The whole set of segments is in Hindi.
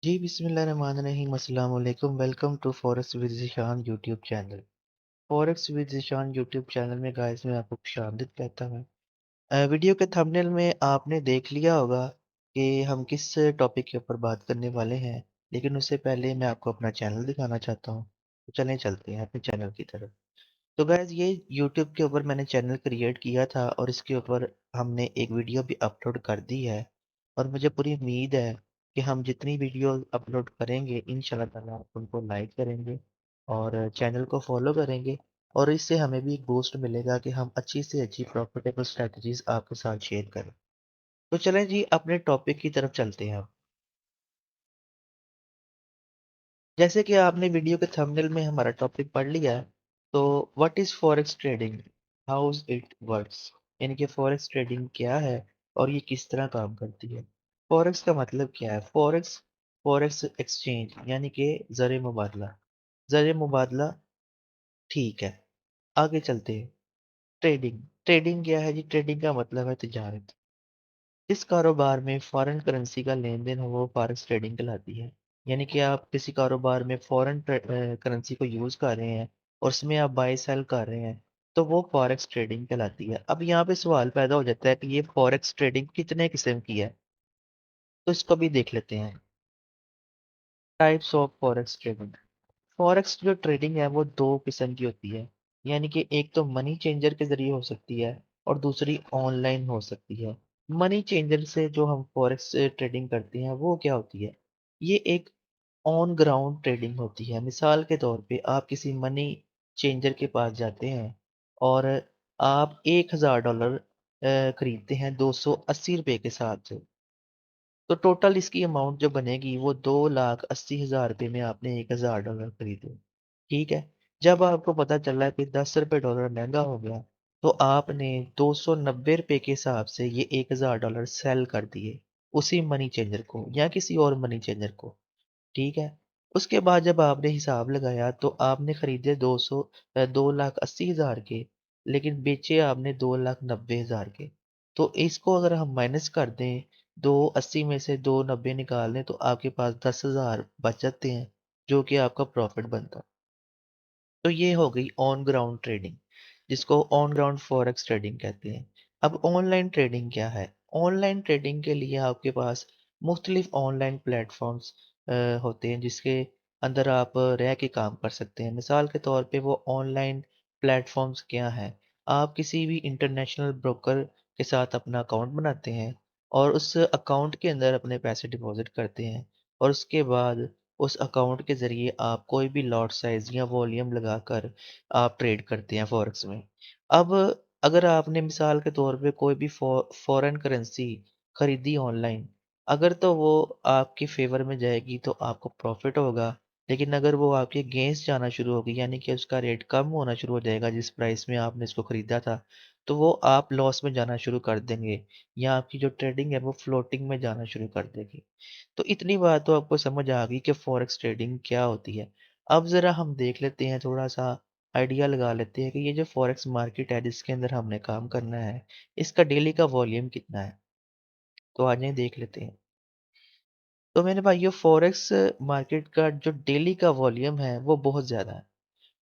जी, बिस्मिल्लाहिर्रहमानिर्रहीम, अस्सलाम वालेकुम। Welcome to forex with Zeeshan YouTube channel. Forex with Zeeshan YouTube channel में गाइस मैं आपको खुशामदीद कहता हूँ। वीडियो के थंबनेल में आपने देख लिया होगा कि हम किस टॉपिक के ऊपर बात करने वाले हैं, लेकिन उससे पहले मैं आपको अपना चैनल दिखाना चाहता हूँ। तो चलें चलते हैं अपने चैनल की तरफ। तो गाइस ये यूट्यूब के ऊपर मैंने चैनल क्रिएट किया था और इसके ऊपर हमने एक वीडियो भी अपलोड कर दी है और मुझे पूरी उम्मीद है कि हम जितनी वीडियो अपलोड करेंगे इंशाल्लाह ताला आप उनको लाइक करेंगे और चैनल को फॉलो करेंगे और इससे हमें भी एक बूस्ट मिलेगा कि हम अच्छी से अच्छी प्रॉफिटेबल स्ट्रेटजीज आपके साथ शेयर करें। तो चलें जी अपने टॉपिक की तरफ चलते हैं अब। जैसे कि आपने वीडियो के थंबनेल में हमारा टॉपिक पढ़ लिया है, तो what is forex trading? How it works? यानी कि फॉरेक्स ट्रेडिंग क्या है और ये किस तरह काम करती है? फॉरेक्स का मतलब क्या है? फॉरेक्स फॉरेक्स एक्सचेंज यानी कि ज़र मुबादला। ज़र मुबादला ठीक है, आगे चलते हैं। ट्रेडिंग, ट्रेडिंग क्या है जी? ट्रेडिंग का मतलब है तिजारत। जिस कारोबार में फॉरेन करेंसी का लेन-देन हो वो फॉरेक्स ट्रेडिंग कहलाती है। यानी कि आप किसी कारोबार में फॉरेन करेंसी को यूज़ कर रहे हैं और उसमें आप बाय सेल कर रहे हैं, तो वो फॉरेक्स ट्रेडिंग कहलाती है। अब यहाँ पे सवाल पैदा हो जाता है कि ये फॉरेक्स ट्रेडिंग कितने किस्म की है? तो इसको भी देख लेते हैं। Types of forex trading. Forex जो ट्रेडिंग है वो 2 किस्म की होती है। यानी कि एक तो मनी चेंजर के ज़रिए हो सकती है और दूसरी ऑनलाइन हो सकती है। मनी चेंजर से जो हम फॉरेक्स से ट्रेडिंग करते हैं वो क्या होती है? ये एक ऑन ग्राउंड ट्रेडिंग होती है। मिसाल के तौर पे आप किसी मनी चेंजर के पास जाते हैं और आप $1000 खरीदते हैं ₹280 के साथ। तो टोटल इसकी अमाउंट जो बनेगी वो 2,80,000 में आपने $1000 खरीदे। ठीक है। जब आपको पता चला कि ₹10 डॉलर महंगा हो गया, तो आपने ₹290 के हिसाब से ये $1000 सेल कर दिए उसी मनी चेंजर को या किसी और मनी चेंजर को। ठीक है। उसके बाद जब आपने हिसाब लगाया तो आपने खरीदे 2,80,000 के, लेकिन बेचे आपने 2,90,000 के। तो इसको अगर हम माइनस कर दें, 280 में से 290 निकाल दें तो आपके पास 10,000 बच जाते हैं, जो कि आपका प्रॉफिट बनता है। तो ये हो गई ऑन ग्राउंड ट्रेडिंग, जिसको ऑन ग्राउंड फॉरेक्स ट्रेडिंग कहते हैं। अब ऑनलाइन ट्रेडिंग क्या है? ऑनलाइन ट्रेडिंग के लिए आपके पास मुख्तलिफ ऑनलाइन प्लेटफॉर्म्स होते हैं जिसके अंदर आप रह के काम कर सकते हैं। मिसाल के तौर पे वो ऑनलाइन प्लेटफॉर्म्स क्या हैं? आप किसी भी इंटरनेशनल ब्रोकर के साथ अपना अकाउंट बनाते हैं और उस अकाउंट के अंदर अपने पैसे डिपॉजिट करते हैं और उसके बाद उस अकाउंट के ज़रिए आप कोई भी लॉट साइज़ या वॉल्यूम लगाकर आप ट्रेड करते हैं फॉरेक्स में। अब अगर आपने मिसाल के तौर पे कोई भी फॉरेन करेंसी खरीदी ऑनलाइन, अगर तो वो आपके फ़ेवर में जाएगी तो आपको प्रॉफ़िट होगा, लेकिन अगर वो आपके अगेंस्ट जाना शुरू होगी यानी कि उसका रेट कम होना शुरू हो जाएगा जिस प्राइस में आपने इसको खरीदा था, तो वो आप लॉस में जाना शुरू कर देंगे या आपकी जो ट्रेडिंग है वो फ्लोटिंग में जाना शुरू कर देगी। तो इतनी बात तो आपको समझ आ गई कि फॉरेक्स ट्रेडिंग क्या होती है। अब ज़रा हम देख लेते हैं थोड़ा-सा आइडिया लगा लेते हैं कि ये जो फॉरेक्स मार्केट है जिसके अंदर हमने काम करना है, इसका डेली का वॉल्यूम कितना है? तो आ जाएँ देख लेते हैं। तो मेरे भाइयों फॉरेक्स मार्केट का जो डेली का वॉल्यूम है वो बहुत ज़्यादा है।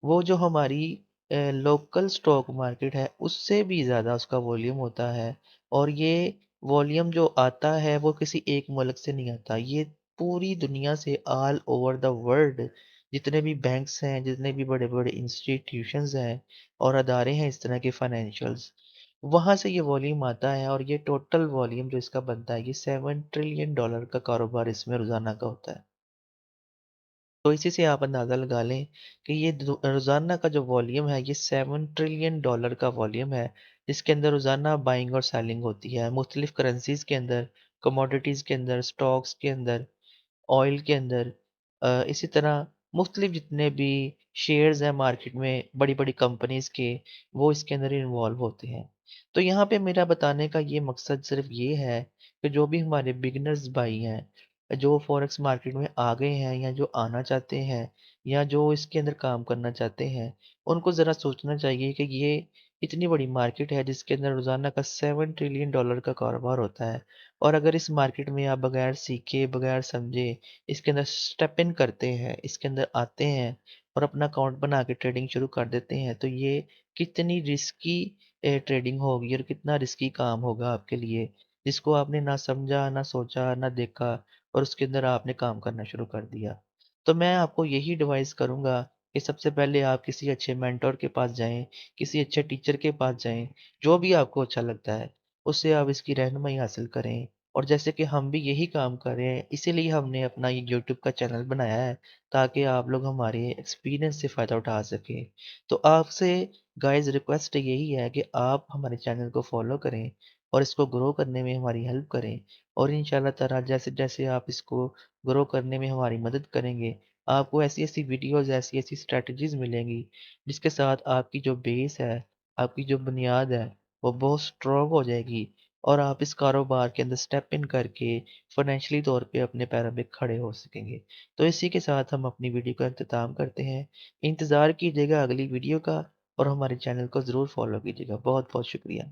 वो जो हमारी लोकल स्टॉक मार्केट है उससे भी ज़्यादा उसका वॉल्यूम होता है और ये वॉल्यूम जो आता है वो किसी एक मुल्क से नहीं आता। ये पूरी दुनिया से ऑल ओवर द वर्ल्ड जितने भी बैंक्स हैं, जितने भी बड़े-बड़े इंस्टीट्यूशंस हैं और अदारे हैं इस तरह के फाइनेंशियल्स, वहाँ से ये वॉल्यूम आता है और ये टोटल वॉल्यूम जो इसका बनता है ये $7 ट्रिलियन का कारोबार इसमें रोज़ाना का होता है। तो इसी से आप अंदाज़ा लगा लें कि ये रोज़ाना का जो वॉल्यूम है ये $7 ट्रिलियन का वॉल्यूम है, जिसके अंदर रोज़ाना बाइंग और सेलिंग होती है मुख्तलिफ़ करेंसीज़ के अंदर, कमोडिटीज़ के अंदर, स्टॉक्स के अंदर, ऑयल के अंदर। इसी तरह मुख्तलिफ़ जितने भी शेयर्स हैं मार्केट में बड़ी-बड़ी कंपनीज़ के, वो इसके अंदर इन्वॉल्व होते हैं। तो यहाँ पे मेरा बताने का ये मकसद सिर्फ़ ये है कि जो भी हमारे बिगिनर्स भाई हैं, जो फॉरेक्स मार्केट में आ गए हैं या जो आना चाहते हैं या जो इसके अंदर काम करना चाहते हैं, उनको ज़रा सोचना चाहिए कि ये इतनी बड़ी मार्केट है जिसके अंदर रोज़ाना का $7 ट्रिलियन का कारोबार होता है। और अगर इस मार्केट में आप बगैर सीखे, बगैर समझे इसके अंदर स्टेप इन करते हैं, इसके अंदर आते हैं और अपना अकाउंट बना के ट्रेडिंग शुरू कर देते हैं, तो ये कितनी रिस्की ट्रेडिंग होगी और कितना रिस्की काम होगा आपके लिए, जिसको आपने ना समझा, ना सोचा, ना देखा और उसके अंदर आपने काम करना शुरू कर दिया। तो मैं आपको यही एडवाइस करूँगा कि सबसे पहले आप किसी अच्छे मेंटर के पास जाएँ, किसी अच्छे टीचर के पास जाएँ, जो भी आपको अच्छा लगता है, उससे आप इसकी रहनुमाई हासिल करें। और जैसे कि हम भी यही काम कर रहे हैं, इसीलिए हमने अपना ये यूट्यूब का चैनल बनाया है, ताकि आप लोग हमारे एक्सपीरियंस से फ़ायदा उठा सकें। तो आपसे गाइज़ रिक्वेस्ट यही है कि आप हमारे चैनल को फ़ॉलो करें और इसको ग्रो करने में हमारी हेल्प करें। और इंशाल्लाह ताला जैसे-जैसे आप इसको ग्रो करने में हमारी मदद करेंगे, आपको ऐसी-ऐसी वीडियोज़, ऐसी-ऐसी स्ट्रैटेजीज़ मिलेंगी, जिसके साथ आपकी जो बेस है, आपकी जो बुनियाद है, वो बहुत स्ट्रॉन्ग हो जाएगी और आप इस कारोबार के अंदर स्टेप इन करके फाइनेंशियली तौर पे अपने पैरों पे खड़े हो सकेंगे। तो इसी के साथ हम अपनी वीडियो का इख्तिताम करते हैं। इंतज़ार कीजिएगा अगली वीडियो का और हमारे चैनल को ज़रूर फ़ॉलो कीजिएगा। बहुत-बहुत शुक्रिया।